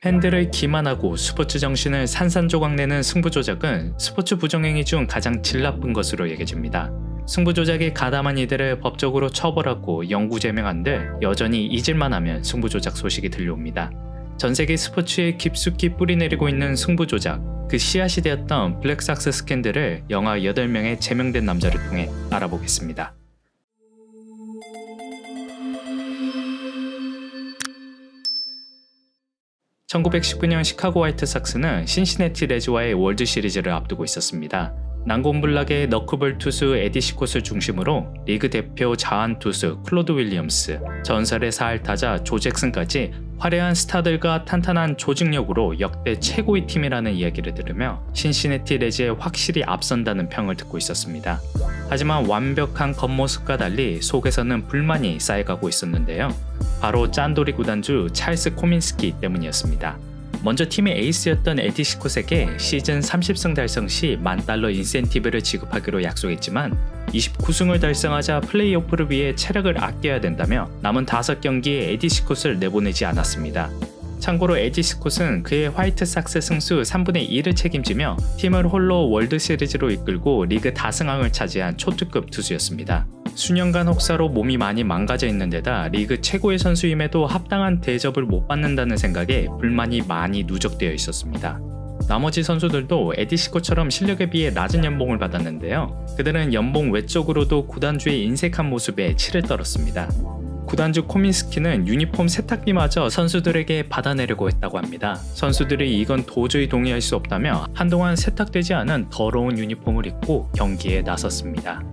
팬들을 기만하고 스포츠 정신을 산산조각내는 승부 조작은 스포츠 부정행위 중 가장 질 나쁜 것으로 여겨집니다. 승부 조작에 가담한 이들을 법적으로 처벌하고 영구 제명한들 여전히 잊을만 하면 승부 조작 소식이 들려옵니다. 전세계 스포츠에 깊숙이 뿌리내리고 있는 승부 조작, 그 씨앗이 되었던 블랙삭스 스캔들을 영하 8명의 제명된 남자를 통해 알아보겠습니다. (1919년) 시카고 화이트삭스는 신시내티 레즈와의 월드 시리즈를 앞두고 있었습니다. 난공불락의 너크볼 투수 에디 시콧을 중심으로 리그 대표 자완 투수 클로드 윌리엄스, 전설의 사할 타자 조 잭슨까지 화려한 스타들과 탄탄한 조직력으로 역대 최고의 팀이라는 이야기를 들으며 신시내티 레즈에 확실히 앞선다는 평을 듣고 있었습니다. 하지만 완벽한 겉모습과 달리 속에서는 불만이 쌓여가고 있었는데요. 바로 짠돌이 구단주 찰스 코민스키 때문이었습니다. 먼저 팀의 에이스였던 에디 시콧에게 시즌 30승 달성 시 $10,000 인센티브를 지급하기로 약속했지만 29승을 달성하자 플레이오프를 위해 체력을 아껴야 된다며 남은 5경기에 에디 시콧을 내보내지 않았습니다. 참고로 에디 시콧은 그의 화이트삭스 승수 3분의 1을 책임지며 팀을 홀로 월드시리즈로 이끌고 리그 다승왕을 차지한 초특급 투수였습니다. 수년간 혹사로 몸이 많이 망가져 있는 데다 리그 최고의 선수임에도 합당한 대접을 못 받는다는 생각에 불만이 많이 누적되어 있었습니다. 나머지 선수들도 에디 시콧처럼 실력에 비해 낮은 연봉을 받았는데요. 그들은 연봉 외적으로도 구단주의 인색한 모습에 치를 떨었습니다. 구단주 코민스키는 유니폼 세탁비마저 선수들에게 받아내려고 했다고 합니다. 선수들이 이건 도저히 동의할 수 없다며 한동안 세탁되지 않은 더러운 유니폼을 입고 경기에 나섰습니다.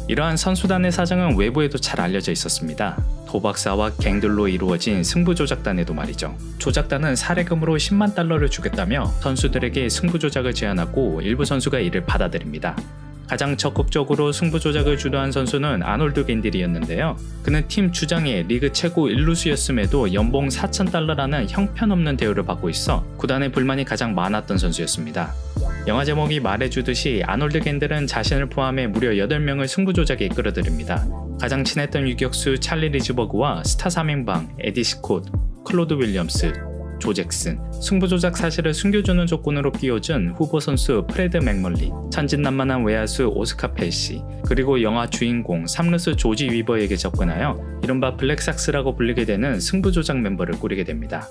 이러한 선수단의 사정은 외부에도 잘 알려져 있었습니다. 도박사와 갱들로 이루어진 승부조작단에도 말이죠. 조작단은 사례금으로 $100,000를 주겠다며 선수들에게 승부조작을 제안하고 일부 선수가 이를 받아들입니다. 가장 적극적으로 승부조작을 주도한 선수는 아놀드 겐딜이었는데요. 그는 팀 주장의 리그 최고 1루수였음에도 연봉 $4,000라는 형편없는 대우를 받고 있어 구단의 불만이 가장 많았던 선수였습니다. 영화 제목이 말해주듯이 아놀드 겐딜은 자신을 포함해 무려 8명을 승부조작에 이끌어들입니다. 가장 친했던 유격수 찰리 리즈버그와 스타 3인방 에디 시콧, 클로드 윌리엄스, 조 잭슨, 승부조작 사실을 숨겨주는 조건으로 끼워준 후보 선수 프레드 맥멀리, 천진난만한 외야수 오스카 펠시, 그리고 영화 주인공 3루수 조지 위버에게 접근하여 이른바 블랙삭스라고 불리게 되는 승부조작 멤버를 꾸리게 됩니다.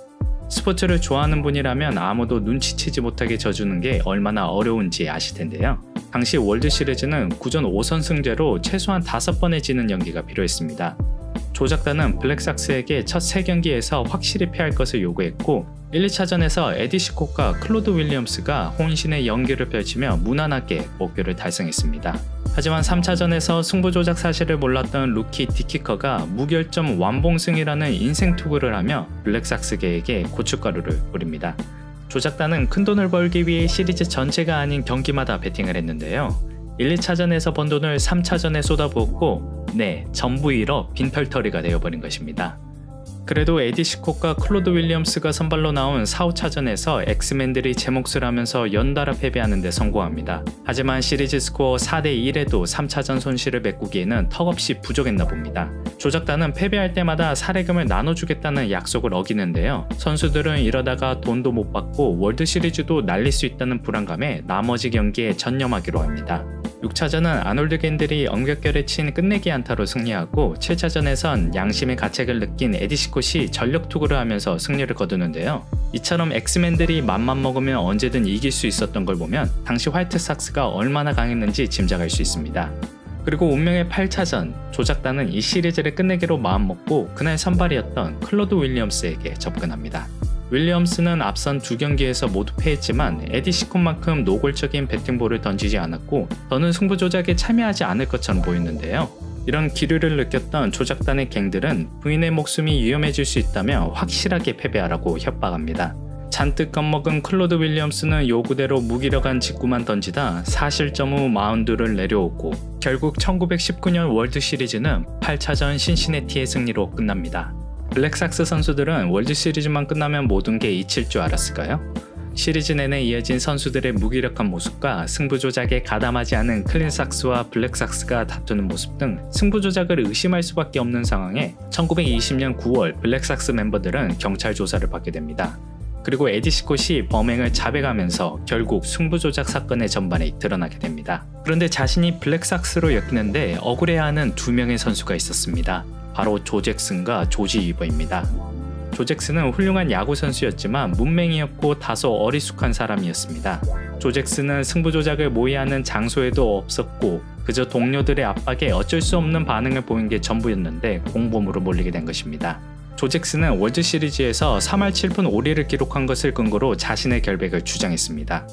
스포츠를 좋아하는 분이라면 아무도 눈치채지 못하게 져주는 게 얼마나 어려운지 아실 텐데요. 당시 월드 시리즈는 9전 5선승제로 최소한 5번의 지는 연기가 필요했습니다. 조작단은 블랙삭스에게 첫 3경기에서 확실히 패할 것을 요구했고 1, 2차전에서 에디 시콧과 클로드 윌리엄스가 혼신의 연기를 펼치며 무난하게 목표를 달성했습니다. 하지만 3차전에서 승부조작 사실을 몰랐던 루키 디키커가 무결점 완봉승이라는 인생 투구를 하며 블랙삭스계에게 고춧가루를 뿌립니다. 조작단은 큰돈을 벌기 위해 시리즈 전체가 아닌 경기마다 베팅을 했는데요. 1, 2차전에서 번 돈을 3차전에 쏟아부었고 전부 잃어 빈털터리가 되어버린 것입니다. 그래도 에디 시콧과 클로드 윌리엄스가 선발로 나온 4, 5차전에서 엑스맨들이 제 몫을 하면서 연달아 패배하는 데 성공합니다. 하지만 시리즈 스코어 4대1에도 3차전 손실을 메꾸기에는 턱없이 부족했나 봅니다. 조작단은 패배할 때마다 사례금을 나눠주겠다는 약속을 어기는데요. 선수들은 이러다가 돈도 못 받고 월드 시리즈도 날릴 수 있다는 불안감에 나머지 경기에 전념하기로 합니다. 6차전은 아놀드 겐들이 엉겹결에 친 끝내기 안타로 승리하고 7차전에선 양심의 가책을 느낀 에디 시콧이 전력 투구를 하면서 승리를 거두는데요. 이처럼 엑스맨들이 맘만 먹으면 언제든 이길 수 있었던 걸 보면 당시 화이트삭스가 얼마나 강했는지 짐작할 수 있습니다. 그리고 운명의 8차전, 조작단은 이 시리즈를 끝내기로 마음먹고 그날 선발이었던 클로드 윌리엄스에게 접근합니다. 윌리엄스는 앞선 2경기에서 모두 패했지만 에디 시콧만큼 노골적인 배팅볼을 던지지 않았고 더는 승부조작에 참여하지 않을 것처럼 보였는데요. 이런 기류를 느꼈던 조작단의 갱들은 부인의 목숨이 위험해질 수 있다며 확실하게 패배하라고 협박합니다. 잔뜩 겁먹은 클로드 윌리엄스는 요구대로 무기력한 직구만 던지다 4실점 후 마운드를 내려오고 결국 1919년 월드 시리즈는 8차전 신시내티의 승리로 끝납니다. 블랙삭스 선수들은 월드 시리즈만 끝나면 모든 게 잊힐 줄 알았을까요? 시리즈 내내 이어진 선수들의 무기력한 모습과 승부조작에 가담하지 않은 클린삭스와 블랙삭스가 다투는 모습 등 승부조작을 의심할 수밖에 없는 상황에 1920년 9월 블랙삭스 멤버들은 경찰 조사를 받게 됩니다. 그리고 에디 시콧이 범행을 자백하면서 결국 승부조작 사건의 전반이 드러나게 됩니다. 그런데 자신이 블랙삭스로 엮이는데 억울해하는 두 명의 선수가 있었습니다. 바로 조 잭슨과 조지 위버입니다. 조 잭슨은 훌륭한 야구 선수였지만 문맹이었고 다소 어리숙한 사람이었습니다. 조 잭슨은 승부조작을 모의하는 장소에도 없었고 그저 동료들의 압박에 어쩔 수 없는 반응을 보인 게 전부였는데 공범으로 몰리게 된 것입니다. 조 잭슨은 월드시리즈에서 3할 7푼 5리를 기록한 것을 근거로 자신의 결백을 주장했습니다.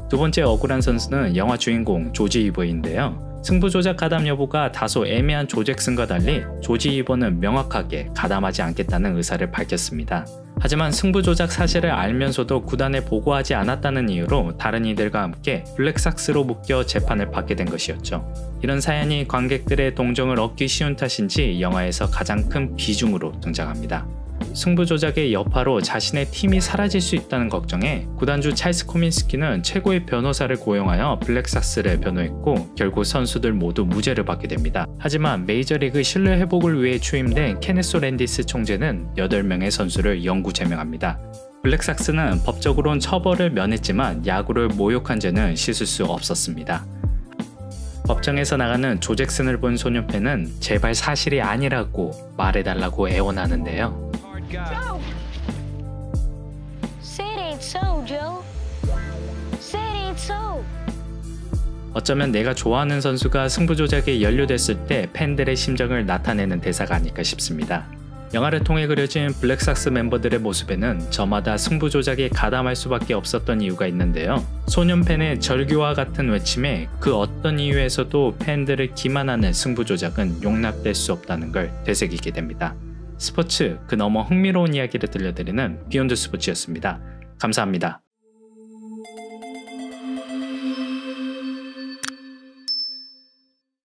두 번째 억울한 선수는 영화 주인공 조지 위버인데요. 승부조작 가담 여부가 다소 애매한 조 잭슨과 달리 조지 위버는 명확하게 가담하지 않겠다는 의사를 밝혔습니다. 하지만 승부조작 사실을 알면서도 구단에 보고하지 않았다는 이유로 다른 이들과 함께 블랙삭스로 묶여 재판을 받게 된 것이었죠. 이런 사연이 관객들의 동정을 얻기 쉬운 탓인지 영화에서 가장 큰 비중으로 등장합니다. 승부조작의 여파로 자신의 팀이 사라질 수 있다는 걱정에 구단주 찰스 코민스키는 최고의 변호사를 고용하여 블랙삭스를 변호했고 결국 선수들 모두 무죄를 받게 됩니다. 하지만 메이저리그 신뢰 회복을 위해 취임된 케네스 랜디스 총재는 8명의 선수를 영구 제명합니다. 블랙삭스는 법적으론 처벌을 면했지만 야구를 모욕한 죄는 씻을 수 없었습니다. 법정에서 나가는 조 잭슨을 본 소년팬은 제발 사실이 아니라고 말해달라고 애원하는데요. Joe! Say it ain't so, Joe. Say it ain't so. 어쩌면 내가 좋아하는 선수가 승부조작에 연루됐을 때 팬들의 심정을 나타내는 대사가 아닐까 싶습니다. 영화를 통해 그려진 블랙삭스 멤버들의 모습에는 저마다 승부조작에 가담할 수밖에 없었던 이유가 있는데요. 소년팬의 절규와 같은 외침에 그 어떤 이유에서도 팬들을 기만하는 승부조작은 용납될 수 없다는 걸 되새기게 됩니다. 스포츠 그 너머 흥미로운 이야기를 들려드리는 비욘드 스포츠였습니다. 감사합니다.